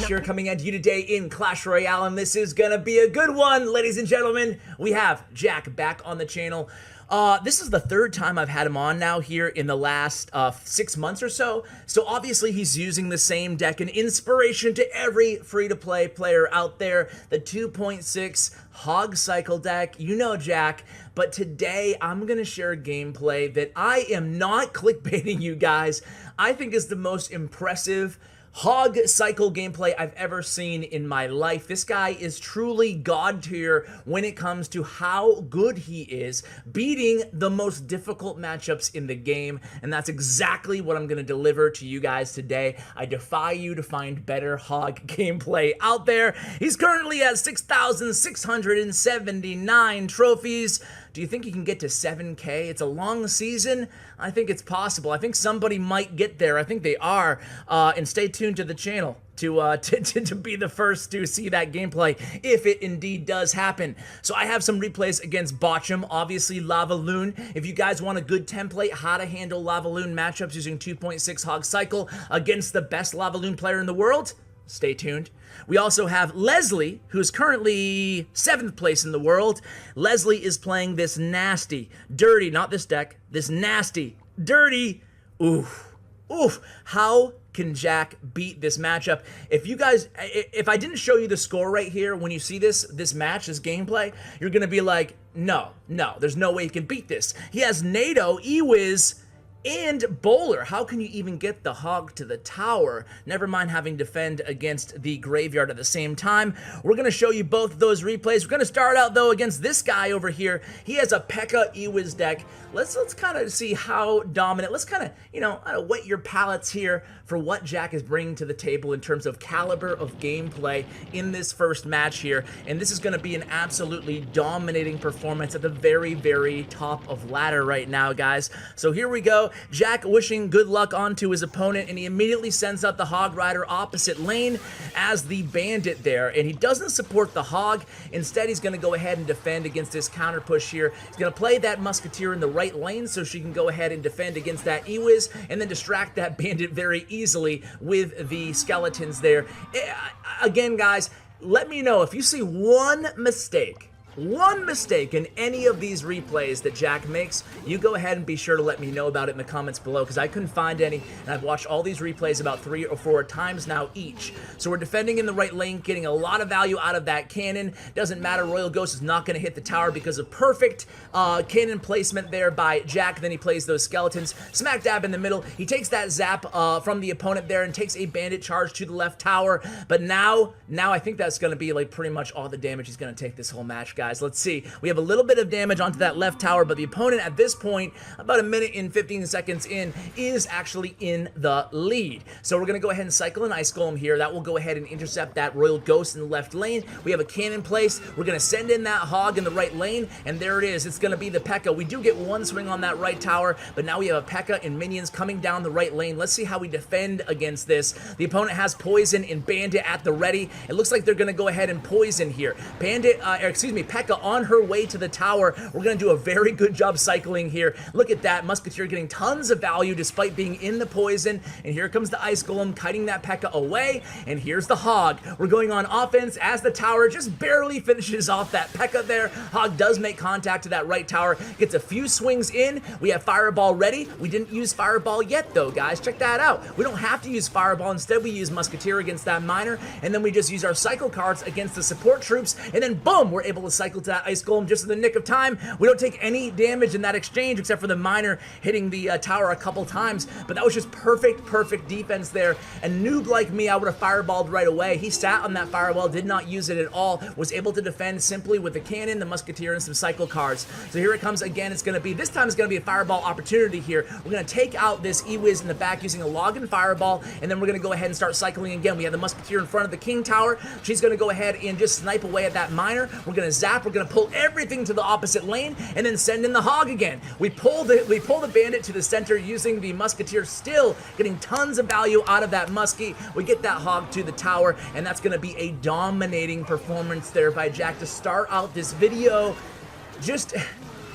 here coming at you today in Clash Royale, and this is gonna be a good one, ladies and gentlemen. We have Jack back on the channel. This is the third time I've had him on now here in the last 6 months or so. So obviously he's using the same deck, an inspiration to every free-to-play player out there, the 2.6 HOG cycle deck. You know Jack, but today I'm gonna share a gameplay that I am not clickbaiting you guys. I think is the most impressive HOG cycle gameplay I've ever seen in my life. This guy is truly god tier when it comes to how good he is, beating the most difficult matchups in the game, and that's exactly what I'm going to deliver to you guys today. I defy you to find better HOG gameplay out there. He's currently at 6,679 trophies. Do you think he can get to 7K? It's a long season. I think it's possible. I think somebody might get there. I think they are. And stay tuned to the channel to be the first to see that gameplay if it indeed does happen. So I have some replays against Botcham, obviously Lava Loon. If you guys want a good template, how to handle Lava Loon matchups using 2.6 HOG cycle against the best Lava Loon player in the world, stay tuned. We also have Leslie, who's currently 7th place in the world. Leslie is playing this nasty, dirty, not this deck, this nasty, dirty, oof, how can Jack beat this matchup? If you guys, if I didn't show you the score right here, when you see this match, this gameplay, you're gonna be like, no, there's no way he can beat this. He has NATO, Ewiz, and Bowler. How can you even get the HOG to the tower? Never mind having to defend against the graveyard at the same time. We're going to show you both of those replays. We're going to start out, though, against this guy over here. He has a P.E.K.K.A. Ewiz deck. Let's kind of see how dominant. Let's kind of, whet your palates here for what Jack is bringing to the table in terms of caliber of gameplay in this first match here. And this is going to be an absolutely dominating performance at the very, very top of ladder right now, guys. So here we go. Jack wishing good luck onto his opponent, and he immediately sends out the Hog Rider opposite lane as the Bandit there, and he doesn't support the Hog. Instead, he's going to go ahead and defend against this counter push here. He's going to play that Musketeer in the right lane so she can go ahead and defend against that Ewiz, and then distract that Bandit very easily with the skeletons there. Again, guys, let me know if you see one mistake in any of these replays that Jack makes. You go ahead and be sure to let me know about it in the comments below, because I couldn't find any, and I've watched all these replays about 3 or 4 times now each. So we're defending in the right lane, getting a lot of value out of that cannon. Doesn't matter, Royal Ghost is not going to hit the tower because of perfect cannon placement there by Jack. Then he plays those skeletons smack dab in the middle. He takes that zap from the opponent there and takes a bandit charge to the left tower. But now I think that's going to be like pretty much all the damage he's going to take this whole match, guys. Let's see. We have a little bit of damage onto that left tower, but the opponent at this point, about 1 minute and 15 seconds in, is actually in the lead. So we're going to go ahead and cycle an Ice Golem here. That will go ahead and intercept that Royal Ghost in the left lane. We have a cannon placed. We're going to send in that Hog in the right lane, and there it is. It's going to be the P.E.K.K.A. We do get one swing on that right tower, but now we have a P.E.K.K.A. and minions coming down the right lane. Let's see how we defend against this. The opponent has Poison and Bandit at the ready. It looks like they're going to go ahead and Poison here. P.E.K.K.A. on her way to the tower. We're going to do a very good job cycling here. Look at that. Musketeer getting tons of value despite being in the poison. And here comes the Ice Golem kiting that P.E.K.K.A. away. And here's the Hog. We're going on offense as the tower just barely finishes off that P.E.K.K.A. there. Hog does make contact to that right tower. Gets a few swings in. We have Fireball ready. We didn't use Fireball yet though, guys. Check that out. We don't have to use Fireball. Instead, we use Musketeer against that Miner. And then we just use our cycle cards against the support troops. And then boom, we're able to cycle to that Ice Golem just in the nick of time. We don't take any damage in that exchange except for the Miner hitting the tower a couple times, but that was just perfect defense there. A noob like me, I would have fireballed right away. He sat on that fireball, did not use it at all, was able to defend simply with the cannon, the Musketeer, and some cycle cards. So here it comes again. It's going to be, this time it's going to be a fireball opportunity here. We're going to take out this Ewiz in the back using a Login Fireball, and then we're going to go ahead and start cycling again. We have the Musketeer in front of the King Tower. She's going to go ahead and just snipe away at that Miner. We're going to zap. We're going to pull everything to the opposite lane, and then send in the Hog again. We pull the Bandit to the center using the Musketeer, still getting tons of value out of that Muskie. We get that Hog to the tower, and that's going to be a dominating performance there by Jack to start out this video. Just,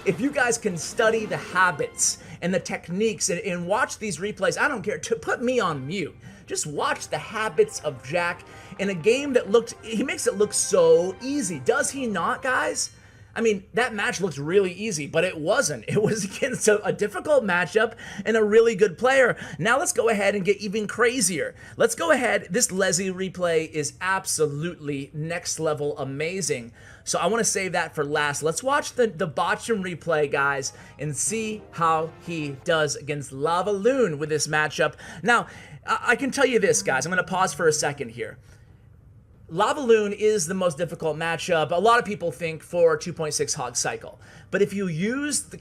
if you guys can study the habits and the techniques and watch these replays, I don't care, to put me on mute. Just watch the habits of Jack in a game that he makes it look so easy. Does he not, guys? I mean, that match looked really easy, but it wasn't. It was against a difficult matchup and a really good player. Now let's go ahead and get even crazier. Let's go ahead. This Leslie replay is absolutely next level amazing. So I want to save that for last. Let's watch the Botcham replay, guys, and see how he does against Lava Loon with this matchup. Now, I can tell you this, guys. I'm going to pause for a second here. Lava Loon is the most difficult matchup, a lot of people think, for 2.6 HOG cycle. But if you use the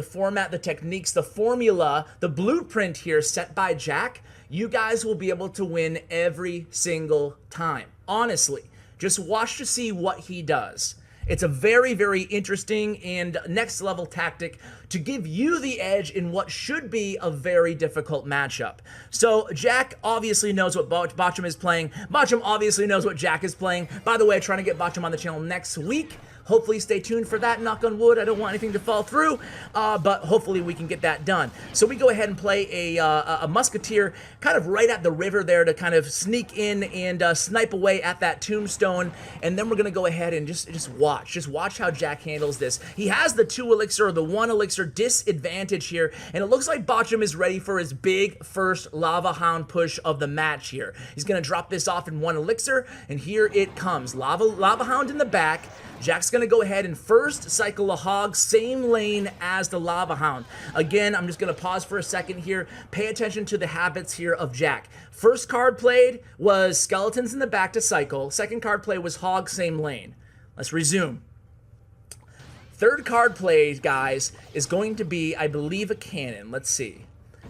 format, the techniques, the formula, the blueprint here set by Jack, you guys will be able to win every single time. Honestly, just watch to see what he does. It's a very, very interesting and next level tactic to give you the edge in what should be a very difficult matchup. So Jack obviously knows what Botcham is playing. Botcham obviously knows what Jack is playing. By the way, trying to get Botcham on the channel next week. Hopefully stay tuned for that, knock on wood. I don't want anything to fall through, but hopefully we can get that done. So we go ahead and play a Musketeer kind of right at the river there to kind of sneak in and snipe away at that tombstone. And then we're going to go ahead and just watch. Just watch how Jack handles this. He has the 2 elixir or the 1 elixir disadvantage here, and it looks like Botcham is ready for his big first Lava Hound push of the match here. He's going to drop this off in 1 elixir, and here it comes. Lava Hound in the back. Jack's going to go ahead and first cycle a HOG, same lane as the Lava Hound. Again, I'm just going to pause for a second here. Pay attention to the habits here of Jack. First card played was Skeletons in the back to cycle. Second card play was HOG, same lane. Let's resume. Third card played, guys, is going to be, I believe, a cannon. Let's see.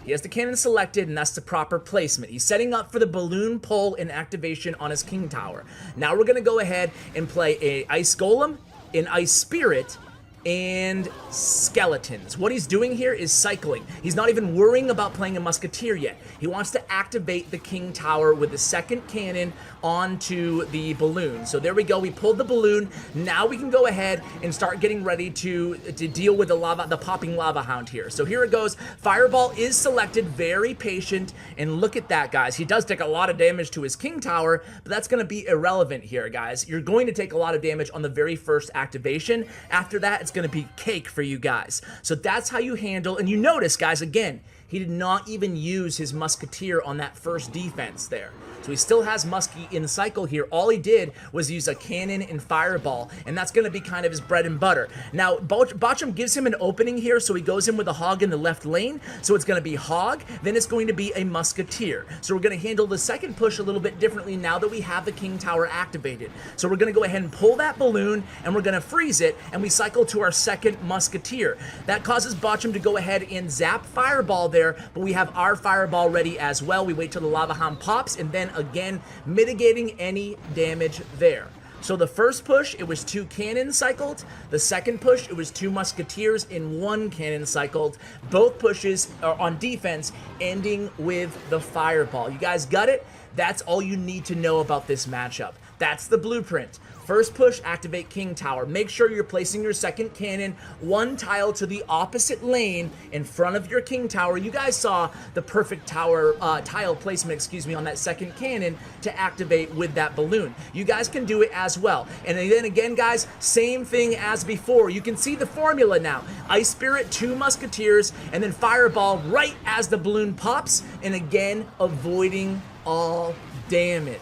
He has the cannon selected, and that's the proper placement. He's setting up for the balloon pull and activation on his King Tower. Now we're going to go ahead and play a Ice Golem, an Ice Spirit, and Skeletons. What he's doing here is cycling. He's not even worrying about playing a Musketeer yet. He wants to activate the King Tower with the second cannon onto the balloon. So there we go. We pulled the balloon. Now we can go ahead and start getting ready to deal with the popping Lava Hound here. So here it goes. Fireball is selected. Very patient. And look at that, guys. He does take a lot of damage to his King Tower, but that's going to be irrelevant here, guys. You're going to take a lot of damage on the very first activation. After that, it's going to be cake for you guys. So that's how you handle, and you notice, guys, again, he did not even use his Musketeer on that first defense there. So he still has Muskie in the cycle here. All he did was use a cannon and fireball, and that's going to be kind of his bread and butter. Now, Botcham gives him an opening here, so he goes in with a HOG in the left lane. So it's going to be HOG, then it's going to be a Musketeer. So we're going to handle the second push a little bit differently now that we have the King Tower activated. So we're going to go ahead and pull that balloon, and we're going to freeze it, and we cycle to our second Musketeer. That causes Botcham to go ahead and zap Fireball there, but we have our Fireball ready as well. We wait till the Lava Hound pops, and then again, mitigating any damage there. So the first push, it was 2 cannons cycled. The second push, it was 2 Musketeers and 1 cannon cycled. Both pushes are on defense, ending with the Fireball. You guys got it? That's all you need to know about this matchup. That's the blueprint. First push, activate King Tower. Make sure you're placing your second cannon 1 tile to the opposite lane in front of your King Tower. You guys saw the perfect tile placement, on that second cannon to activate with that balloon. You guys can do it as well. And then again, guys, same thing as before. You can see the formula now. Ice Spirit, 2 Musketeers, and then Fireball right as the balloon pops, and again, avoiding all damage.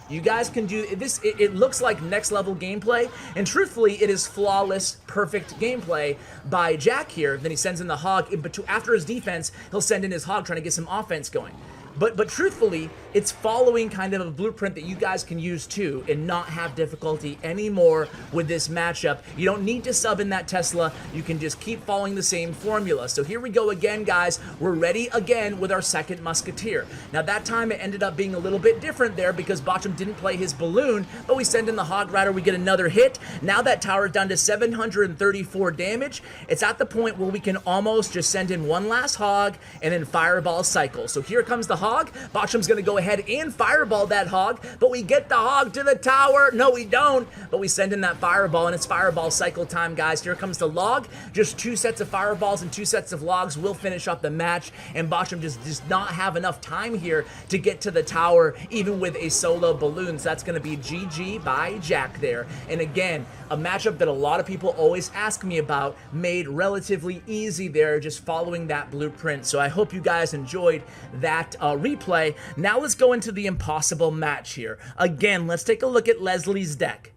You guys can do this. It looks like next level gameplay, and truthfully, it is flawless, perfect gameplay by Jack here. Then he sends in the HOG, but after his defense, he'll send in his HOG trying to get some offense going. But truthfully, it's following kind of a blueprint that you guys can use too and not have difficulty anymore with this matchup. You don't need to sub in that Tesla. You can just keep following the same formula. So here we go again, guys. We're ready again with our second Musketeer. Now that time it ended up being a little bit different there because Botcham didn't play his balloon, but we send in the Hog Rider, we get another hit. Now that tower is down to 734 damage. It's at the point where we can almost just send in one last Hog and then Fireball cycle. So here comes the Hog Hog. Botcham's going to go ahead and fireball that Hog, but we get the Hog to the tower. No, we don't, but we send in that fireball, and it's fireball cycle time, guys. Here comes the log. Just 2 sets of fireballs and 2 sets of logs will finish up the match, and Botcham just does not have enough time here to get to the tower, even with a solo balloon. So that's going to be GG by Jack there. And again, a matchup that a lot of people always ask me about, made relatively easy there, just following that blueprint. So I hope you guys enjoyed that replay. Now let's go into the impossible match here. Again, let's take a look at Leslie's deck.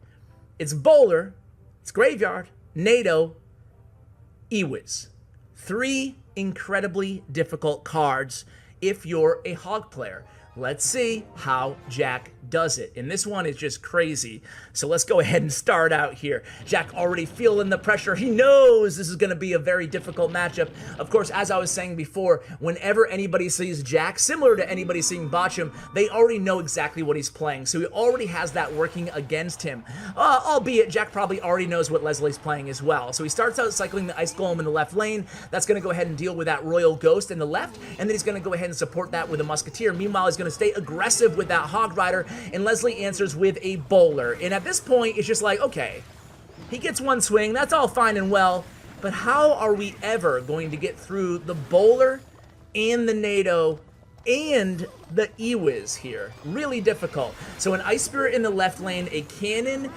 It's Bowler, it's Graveyard, NATO, Ewiz. 3 incredibly difficult cards if you're a Hog player. Let's see how Jack does it. And this one is just crazy. So let's go ahead and start out here. Jack already feeling the pressure. He knows this is going to be a very difficult matchup. Of course, as I was saying before, whenever anybody sees Jack, similar to anybody seeing Botcham, they already know exactly what he's playing. So he already has that working against him. Albeit, Jack probably already knows what Leslie's playing as well. So he starts out cycling the Ice Golem in the left lane. That's going to go ahead and deal with that Royal Ghost in the left. And then he's going to go ahead and support that with a Musketeer. Meanwhile, he's going to stay aggressive with that Hog Rider, and Leslie answers with a Bowler. And at this point, it's just like, okay, he gets one swing, that's all fine and well, but how are we ever going to get through the Bowler and the NATO and the Ewiz here? Really difficult. So an Ice Spirit in the left lane, a Cannon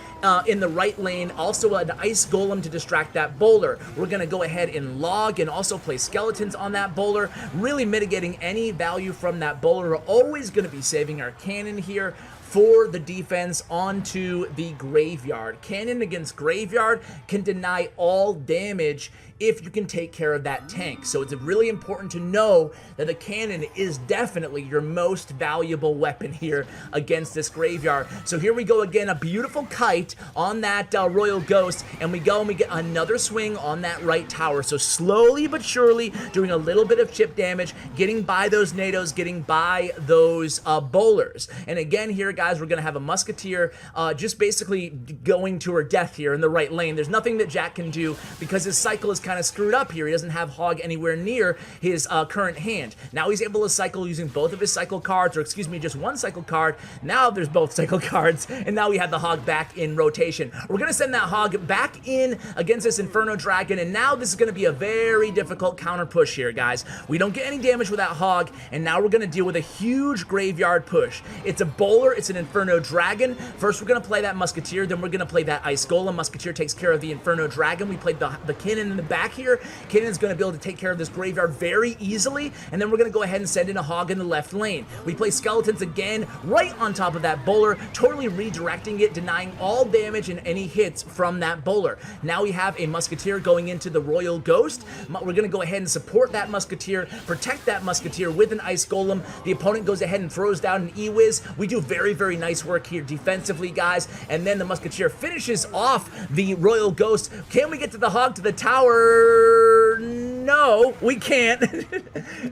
in the right lane, also an Ice Golem to distract that Bowler. We're going to go ahead and log and also play Skeletons on that Bowler, really mitigating any value from that Bowler. We're always going to be saving our Cannon here for the defense onto the Graveyard. Cannon against Graveyard can deny all damage if you can take care of that tank. So it's really important to know that the Cannon is definitely your most valuable weapon here against this Graveyard. So here we go again, a beautiful kite on that Royal Ghost, and we go and we get another swing on that right tower. So slowly but surely doing a little bit of chip damage, getting by those NATOs, getting by those Bowlers. And again here, guys, we're going to have a Musketeer just basically going to her death here in the right lane. There's nothing that Jack can do because his cycle is kind of screwed up here. He doesn't have Hog anywhere near his current hand. Now he's able to cycle using both of his cycle cards, or excuse me, just one cycle card. Now there's both cycle cards, and now we have the Hog back in rotation. We're going to send that Hog back in against this Inferno Dragon, and now this is going to be a very difficult counter push here, guys. We don't get any damage with that Hog, and now we're going to deal with a huge Graveyard push. It's a Bowler, it's an Inferno Dragon. First we're going to play that Musketeer, then we're going to play that Ice Golem. Musketeer takes care of the Inferno Dragon. We played the Cannon in the back here. Cannon's going to be able to take care of this Graveyard very easily, and then we're going to go ahead and send in a Hog in the left lane. We play Skeletons again right on top of that Bowler, totally redirecting it, denying all damage and any hits from that Bowler. Now we have a Musketeer going into the Royal Ghost. We're going to go ahead and support that Musketeer, protect that Musketeer with an Ice Golem. The opponent goes ahead and throws down an Ewiz. We do very, very nice work here defensively, guys, and then the Musketeer finishes off the Royal Ghost. Can we get to the Hog to the tower? No, we can't.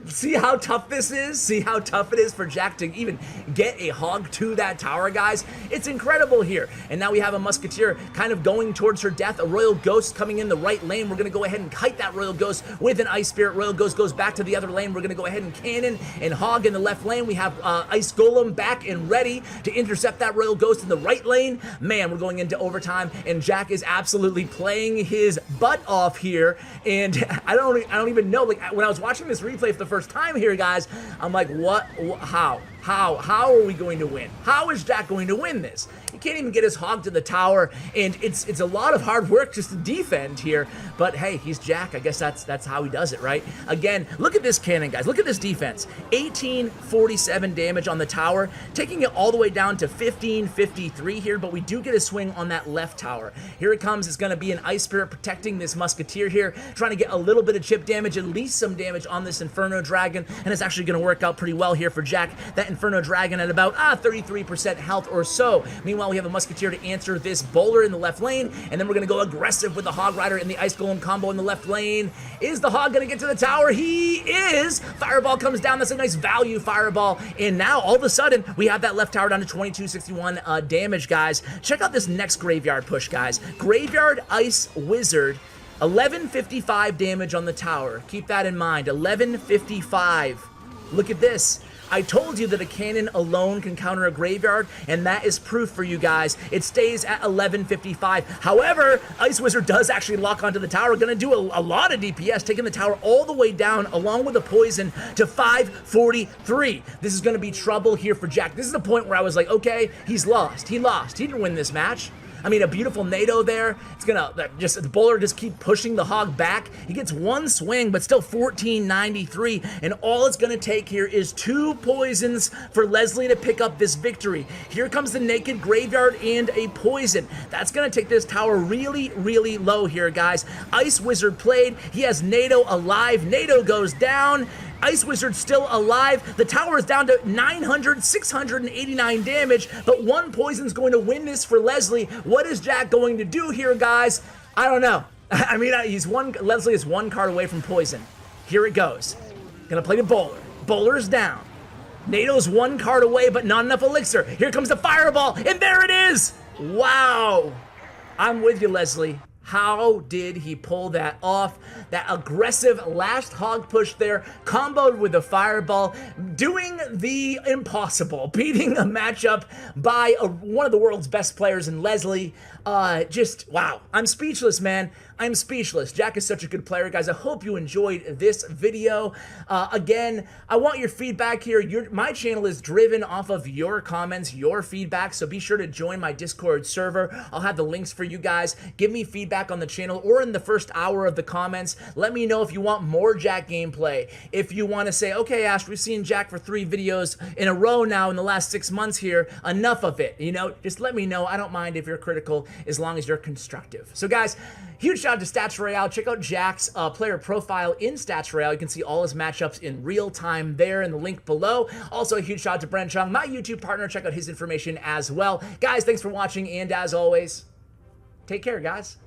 See how tough this is? See how tough it is for Jack to even get a Hog to that tower, guys? It's incredible here. And now we have a Musketeer kind of going towards her death. A Royal Ghost coming in the right lane. We're going to go ahead and kite that Royal Ghost with an Ice Spirit. Royal Ghost goes back to the other lane. We're going to go ahead and Cannon and Hog in the left lane. We have Ice Golem back and ready to intercept that Royal Ghost in the right lane. Man, we're going into overtime, and Jack is absolutely playing his butt off here. And I don't even know, like, when I was watching this replay for the first time here, guys, I'm like, how are we going to win? How is Jack going to win this? He can't even get his Hog to the tower, and it's a lot of hard work just to defend here, but hey, he's Jack. I guess that's how he does it, right? Again, look at this Cannon, guys. Look at this defense. 1847 damage on the tower, taking it all the way down to 1553 here, but we do get a swing on that left tower. Here it comes. It's going to be an Ice Spirit protecting this Musketeer here, trying to get a little bit of chip damage, at least some damage on this Inferno Dragon, and it's actually going to work out pretty well here for Jack. That Inferno Dragon at about 33% health or so. Meanwhile, we have a Musketeer to answer this Bowler in the left lane, and then we're going to go aggressive with the Hog Rider and the Ice Golem combo in the left lane. Is the Hog going to get to the tower? He is! Fireball comes down. That's a nice value Fireball, and now all of a sudden, we have that left tower down to 2261 damage, guys. Check out this next Graveyard push, guys. Graveyard Ice Wizard, 1155 damage on the tower. Keep that in mind, 1155. Look at this. I told you that a cannon alone can counter a graveyard, and that is proof for you guys. It stays at 1155. However, Ice Wizard does actually lock onto the tower, gonna do a lot of DPS, taking the tower all the way down, along with the poison, to 543. This is gonna be trouble here for Jack. This is the point where I was like, okay, he's lost. He lost. He didn't win this match. I mean, a beautiful NATO there. It's gonna the bowler just keep pushing the hog back. He gets one swing, but still 1493. And all it's gonna take here is 2 poisons for Leslie to pick up this victory. Here comes the naked graveyard and a poison. That's gonna take this tower really, really low here, guys. Ice Wizard played. He has NATO alive. NATO goes down. Ice Wizard still alive. The tower is down to 689 damage, but 1 poison's going to win this for Leslie. What is Jack going to do here, guys? I don't know. I mean, Leslie is 1 card away from poison. Here it goes. Gonna play the bowler. Bowler's down. NATO's 1 card away, but not enough elixir. Here comes the fireball, and there it is! Wow. I'm with you, Leslie. How did he pull that off? That aggressive last hog push there, comboed with a fireball, doing the impossible, beating a matchup by one of the world's best players in Leslie. Just, wow. I'm speechless, man. I'm speechless. Jack is such a good player, guys. I hope you enjoyed this video. Again, I want your feedback here. My channel is driven off of your comments, your feedback, so be sure to join my Discord server. I'll have the links for you guys. Give me feedback on the channel or in the first hour of the comments. Let me know if you want more Jack gameplay. If you want to say, okay, Ash, we've seen Jack for 3 videos in a row now in the last 6 months here. Enough of it. You know, just let me know. I don't mind if you're critical as long as you're constructive. So, guys, huge shout out to Stats Royale. Check out Jack's player profile in Stats Royale. You can see all his matchups in real time there in the link below. Also, a huge shout out to Brent Chung, my YouTube partner. Check out his information as well. Guys, thanks for watching, and as always, take care, guys.